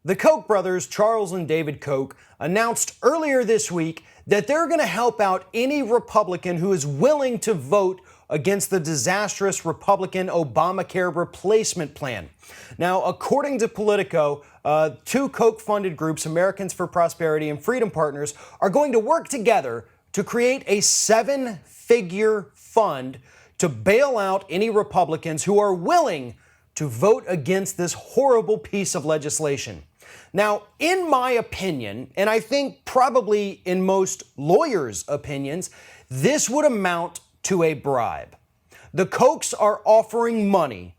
The Koch brothers, Charles and David Koch, announced earlier this week that they're going to help out any Republican who is willing to vote against the disastrous Republican Obamacare replacement plan. Now, according to Politico, two Koch-funded groups, Americans for Prosperity and Freedom Partners, are going to work together to create a seven-figure fund to bail out any Republicans who are willing to vote against this horrible piece of legislation. Now, in my opinion, and I think probably in most lawyers' opinions, this would amount to a bribe. The Kochs are offering money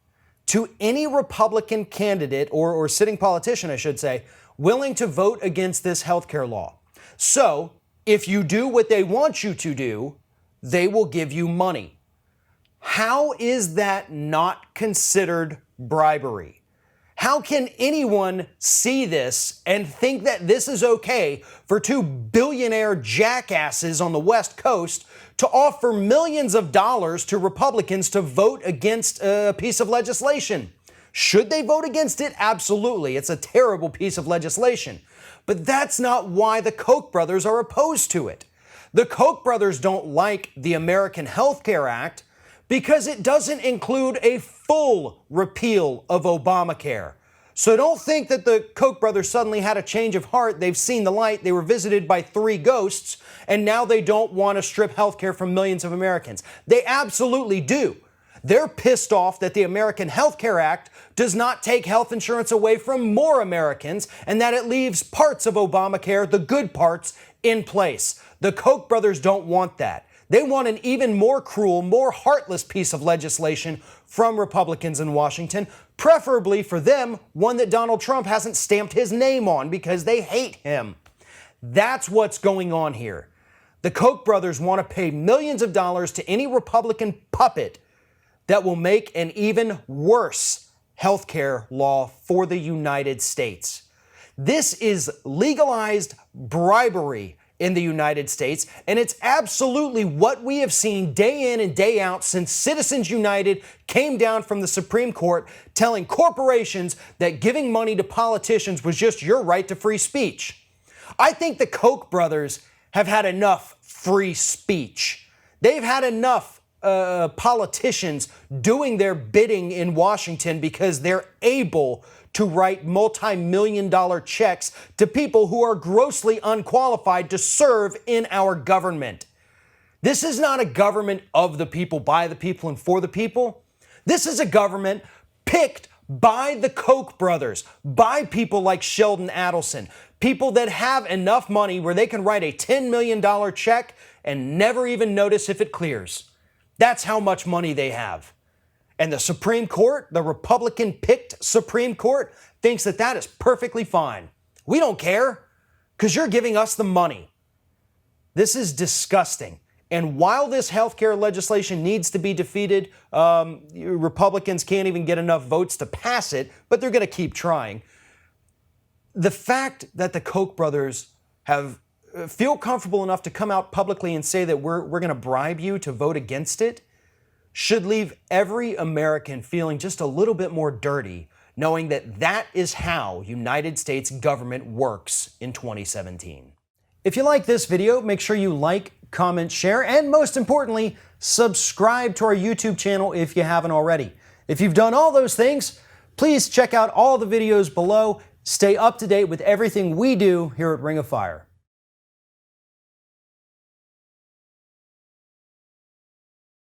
to any Republican candidate or sitting politician, I should say, willing to vote against this healthcare law. So, if you do what they want you to do, they will give you money. How is that not considered bribery? How can anyone see this and think that this is okay for two billionaire jackasses on the West Coast to offer millions of dollars to Republicans to vote against a piece of legislation? Should they vote against it? Absolutely. It's a terrible piece of legislation. But that's not why the Koch brothers are opposed to it. The Koch brothers don't like the American Health Care Act because it doesn't include a full repeal of Obamacare. So don't think that the Koch brothers suddenly had a change of heart. They've seen the light. They were visited by three ghosts, and now they don't want to strip healthcare from millions of Americans. They absolutely do. They're pissed off that the American Health Care Act does not take health insurance away from more Americans and that it leaves parts of Obamacare, the good parts, in place. The Koch brothers don't want that. They want an even more cruel, more heartless piece of legislation from Republicans in Washington, preferably for them, one that Donald Trump hasn't stamped his name on because they hate him. That's what's going on here. The Koch brothers want to pay millions of dollars to any Republican puppet that will make an even worse healthcare law for the United States. This is legalized bribery in the United States, and it's absolutely what we have seen day in and day out since Citizens United came down from the Supreme Court telling corporations that giving money to politicians was just your right to free speech. I think the Koch brothers have had enough free speech. They've had enough politicians doing their bidding in Washington because they're able to write multi-million-dollar checks to people who are grossly unqualified to serve in our government. This is not a government of the people, by the people, and for the people. This is a government picked by the Koch brothers, by people like Sheldon Adelson, people that have enough money where they can write a $10 million check and never even notice if it clears. That's how much money they have. And the Supreme Court, the Republican-picked Supreme Court, thinks that that is perfectly fine. We don't care because you're giving us the money. This is disgusting. And while this healthcare legislation needs to be defeated, Republicans can't even get enough votes to pass it, but they're going to keep trying. The fact that the Koch brothers feel comfortable enough to come out publicly and say that we're going to bribe you to vote against it should leave every American feeling just a little bit more dirty, knowing that that is how United States government works in 2017. If you like this video, make sure you like, comment, share, and most importantly, subscribe to our YouTube channel if you haven't already. If you've done all those things, please check out all the videos below. Stay up to date with everything we do here at Ring of Fire.